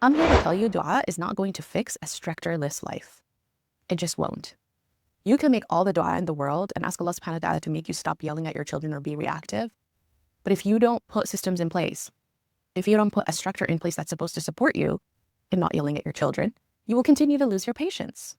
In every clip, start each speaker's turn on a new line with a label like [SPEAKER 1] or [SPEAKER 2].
[SPEAKER 1] I'm here to tell you, dua is not going to fix a structureless life. It just won't. You can make all the dua in the world and ask Allah subhanahu wa ta'ala to make you stop yelling at your children or be reactive. But if you don't put systems in place, if you don't put a structure in place that's supposed to support you in not yelling at your children, you will continue to lose your patience.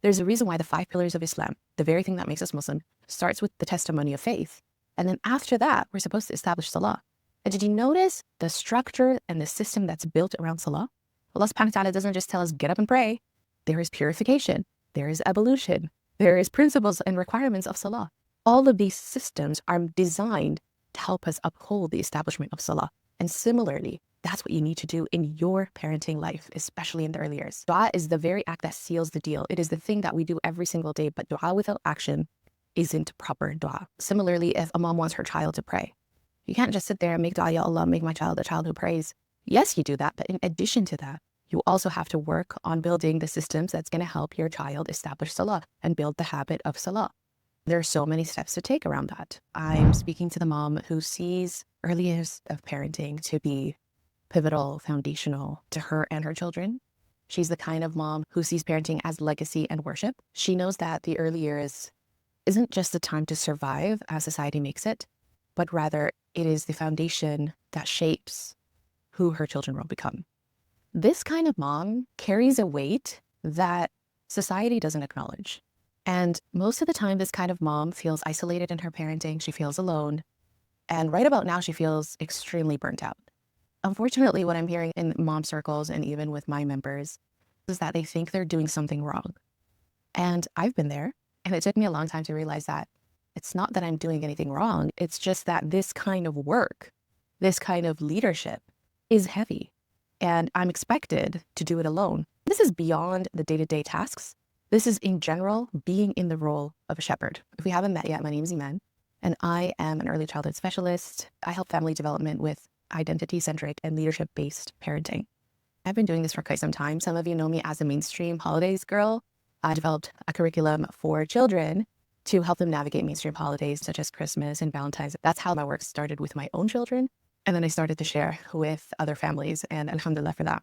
[SPEAKER 1] There's a reason why the 5 pillars of Islam, the very thing that makes us Muslim, starts with the testimony of faith. And then after that, we're supposed to establish salah. And did you notice the structure and the system that's built around salah? Allah subhanahu wa ta'ala doesn't just tell us, get up and pray. There is purification. There is evolution. There is principles and requirements of salah. All of these systems are designed to help us uphold the establishment of salah. And similarly, that's what you need to do in your parenting life, especially in the early years. Dua is the very act that seals the deal. It is the thing that we do every single day, but dua without action isn't proper dua. Similarly, if a mom wants her child to pray, you can't just sit there and make dua, ya Allah, make my child a child who prays. Yes, you do that, but in addition to that, you also have to work on building the systems that's going to help your child establish salah and build the habit of salah. There are so many steps to take around that. I'm speaking to the mom who sees early years of parenting to be pivotal, foundational to her and her children. She's the kind of mom who sees parenting as legacy and worship. She knows that the early years isn't just the time to survive as society makes it, but rather it is the foundation that shapes who her children will become. This kind of mom carries a weight that society doesn't acknowledge. And most of the time, this kind of mom feels isolated in her parenting. She feels alone. And right about now, she feels extremely burnt out. Unfortunately, what I'm hearing in mom circles and even with my members is that they think they're doing something wrong. And I've been there. And it took me a long time to realize that it's not that I'm doing anything wrong. It's just that this kind of work, this kind of leadership is heavy. And I'm expected to do it alone. This is beyond the day-to-day tasks. This is in general being in the role of a shepherd. If we haven't met yet, my name is Iman, and I am an early childhood specialist. I help family development with identity-centric and leadership-based parenting. I've been doing this for quite some time. Some of you know me as a mainstream holidays girl. I developed a curriculum for children to help them navigate mainstream holidays such as Christmas and Valentine's. That's how my work started with my own children. And then I started to share with other families, and alhamdulillah for that.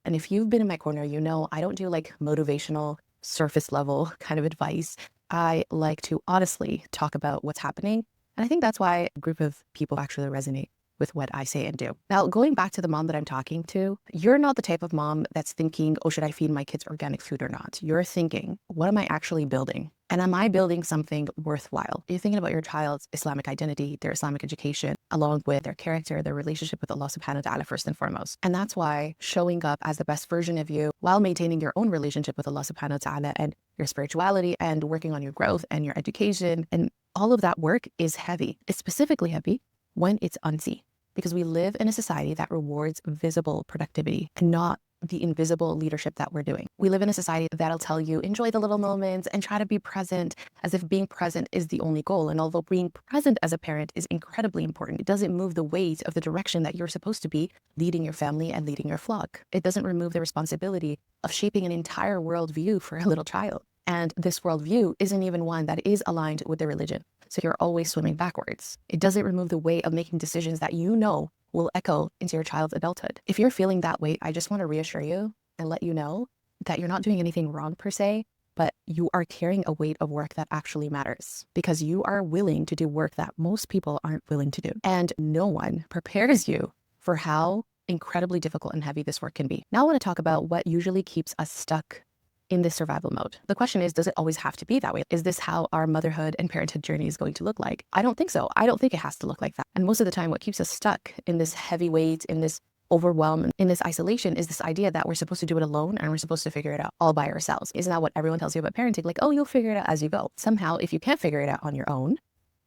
[SPEAKER 1] And if you've been in my corner, you know I don't do like motivational surface level kind of advice. I like to honestly talk about what's happening. And I think that's why a group of people actually resonate with what I say and do. Now, going back to the mom that I'm talking to, you're not the type of mom that's thinking, oh, should I feed my kids organic food or not? You're thinking, what am I actually building? And am I building something worthwhile? You're thinking about your child's Islamic identity, their Islamic education, along with their character, their relationship with Allah subhanahu wa ta'ala first and foremost. And that's why showing up as the best version of you while maintaining your own relationship with Allah subhanahu wa ta'ala and your spirituality and working on your growth and your education and all of that work is heavy. It's specifically heavy when it's unseen, because we live in a society that rewards visible productivity and not the invisible leadership that we're doing. We live in a society that'll tell you, enjoy the little moments and try to be present, as if being present is the only goal. And although being present as a parent is incredibly important, it doesn't move the weight of the direction that you're supposed to be leading your family and leading your flock. It doesn't remove the responsibility of shaping an entire worldview for a little child. And this worldview isn't even one that is aligned with the religion. So you're always swimming backwards. It doesn't remove the weight of making decisions that you know will echo into your child's adulthood. If you're feeling that weight, I just want to reassure you and let you know that you're not doing anything wrong per se, but you are carrying a weight of work that actually matters because you are willing to do work that most people aren't willing to do. And no one prepares you for how incredibly difficult and heavy this work can be. Now I want to talk about what usually keeps us stuck in this survival mode. The question is, does it always have to be that way? Is this how our motherhood and parenthood journey is going to look like? I don't think so. I don't think it has to look like that. And most of the time, what keeps us stuck in this heavy weight, in this overwhelm, in this isolation is this idea that we're supposed to do it alone and we're supposed to figure it out all by ourselves. Isn't that what everyone tells you about parenting? Like, oh, you'll figure it out as you go. Somehow, if you can't figure it out on your own,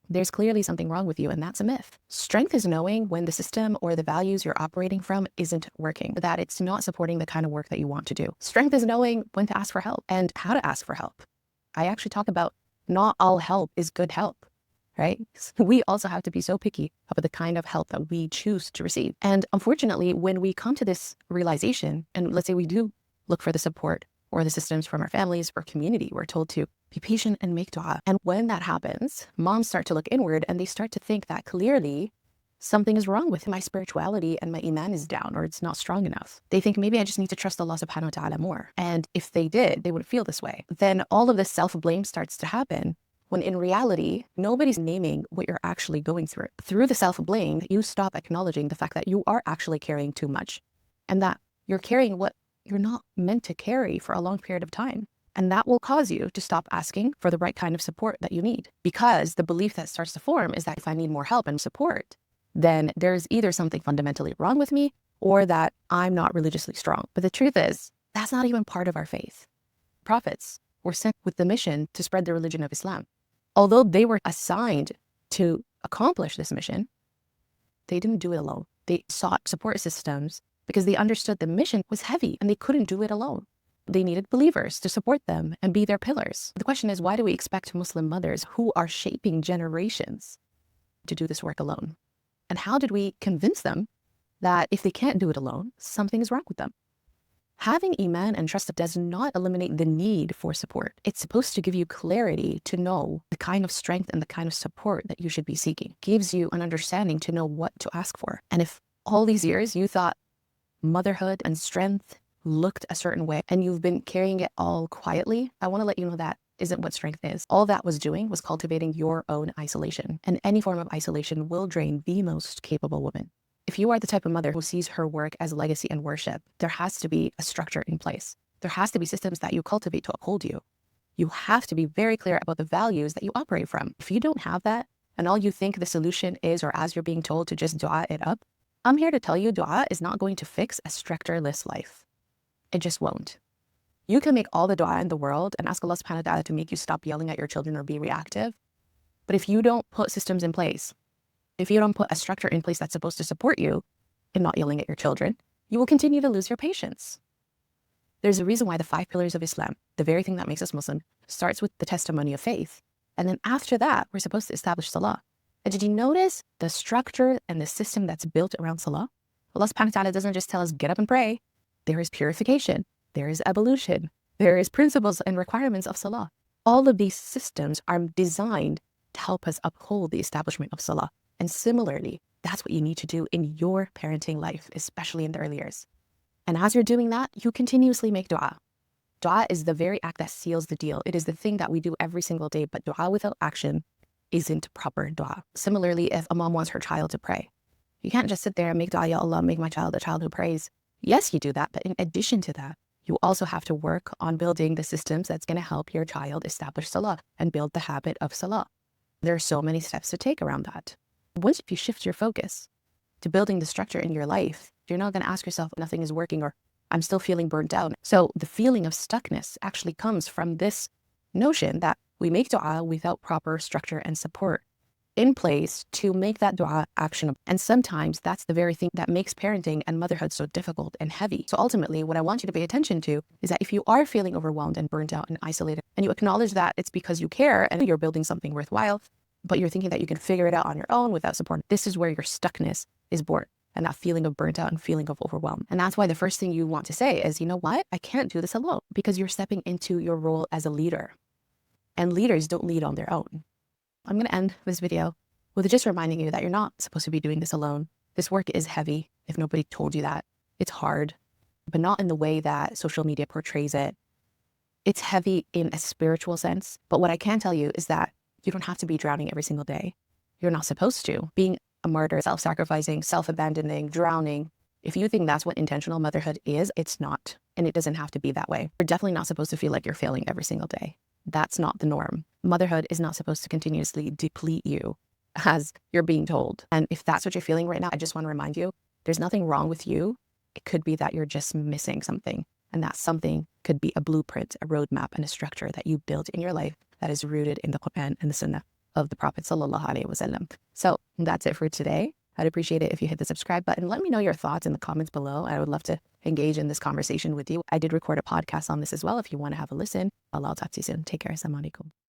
[SPEAKER 1] there's clearly something wrong with you, and that's a myth. Strength is knowing when the system or the values you're operating from isn't working, that it's not supporting the kind of work that you want to do. Strength is knowing when to ask for help and how to ask for help. I actually talk about not all help is good help, right? We also have to be so picky about the kind of help that we choose to receive. And unfortunately, when we come to this realization, and let's say we do look for the support or the systems from our families or community, we're told to be patient and make dua. And when that happens, moms start to look inward and they start to think that clearly something is wrong with my spirituality and my iman is down, or it's not strong enough. They think maybe I just need to trust Allah subhanahu wa ta'ala more. And if they did, they would feel this way. Then all of this self-blame starts to happen, when in reality, nobody's naming what you're actually going through. Through the self-blame, you stop acknowledging the fact that you are actually carrying too much, and that you're carrying what you're not meant to carry for a long period of time. And that will cause you to stop asking for the right kind of support that you need. Because the belief that starts to form is that if I need more help and support, then there's either something fundamentally wrong with me or that I'm not religiously strong. But the truth is, that's not even part of our faith. Prophets were sent with the mission to spread the religion of Islam. Although they were assigned to accomplish this mission, they didn't do it alone. They sought support systems because they understood the mission was heavy and they couldn't do it alone. They needed believers to support them and be their pillars. The question is, why do we expect Muslim mothers who are shaping generations to do this work alone? And how did we convince them that if they can't do it alone, something is wrong with them? Having iman and trust does not eliminate the need for support. It's supposed to give you clarity to know the kind of strength and the kind of support that you should be seeking. It gives you an understanding to know what to ask for. And if all these years you thought motherhood and strength looked a certain way and you've been carrying it all quietly, I want to let you know that isn't what strength is. All that was doing was cultivating your own isolation. And any form of isolation will drain the most capable woman. If you are the type of mother who sees her work as legacy and worship, there has to be a structure in place. There has to be systems that you cultivate to uphold you. You have to be very clear about the values that you operate from. If you don't have that, and all you think the solution is, or as you're being told, to just dua it up, I'm here to tell you dua is not going to fix a structureless life. It just won't. You can make all the dua in the world and ask Allah subhanahu wa ta'ala to make you stop yelling at your children or be reactive. But if you don't put systems in place, if you don't put a structure in place that's supposed to support you in not yelling at your children, you will continue to lose your patience. There's a reason why the 5 pillars of Islam, the very thing that makes us Muslim, starts with the testimony of faith. And then after that, we're supposed to establish salah. And did you notice the structure and the system that's built around salah? Allah subhanahu wa ta'ala doesn't just tell us, get up and pray. There is purification, there is evolution, there is principles and requirements of salah. All of these systems are designed to help us uphold the establishment of salah. And similarly, that's what you need to do in your parenting life, especially in the early years. And as you're doing that, you continuously make dua. Dua is the very act that seals the deal. It is the thing that we do every single day, but dua without action isn't proper dua. Similarly, if a mom wants her child to pray, you can't just sit there and make dua, Ya Allah, make my child a child who prays. Yes, you do that, but in addition to that, you also have to work on building the systems that's going to help your child establish salah and build the habit of salah. There are so many steps to take around that. Once you shift your focus to building the structure in your life, you're not going to ask yourself, nothing is working, or I'm still feeling burnt out. So the feeling of stuckness actually comes from this notion that we make dua without proper structure and support in place to make that dua actionable. And sometimes that's the very thing that makes parenting and motherhood so difficult and heavy. So ultimately, what I want you to pay attention to is that if you are feeling overwhelmed and burnt out and isolated, and you acknowledge that it's because you care and you're building something worthwhile, but you're thinking that you can figure it out on your own without support, this is where your stuckness is born, and that feeling of burnt out and feeling of overwhelm. And that's why the first thing you want to say is, you know what? I can't do this alone, because you're stepping into your role as a leader. And leaders don't lead on their own. I'm going to end this video with just reminding you that you're not supposed to be doing this alone. This work is heavy. If nobody told you that, it's hard, but not in the way that social media portrays it. It's heavy in a spiritual sense. But what I can tell you is that you don't have to be drowning every single day. You're not supposed to. Being a martyr, self-sacrificing, self-abandoning, drowning, if you think that's what intentional motherhood is, it's not. And it doesn't have to be that way. You're definitely not supposed to feel like you're failing every single day. That's not the norm. Motherhood is not supposed to continuously deplete you as you're being told. And if that's what you're feeling right now, I just want to remind you, there's nothing wrong with you. It could be that you're just missing something. And that something could be a blueprint, a roadmap, and a structure that you build in your life that is rooted in the Quran and the Sunnah of the Prophet sallallahu alaihi wasallam. So that's it for today. I'd appreciate it if you hit the subscribe button. Let me know your thoughts in the comments below. I would love to engage in this conversation with you. I did record a podcast on this as well if you want to have a listen. Allah, I'll talk to you soon. Take care. Assalamu alaikum.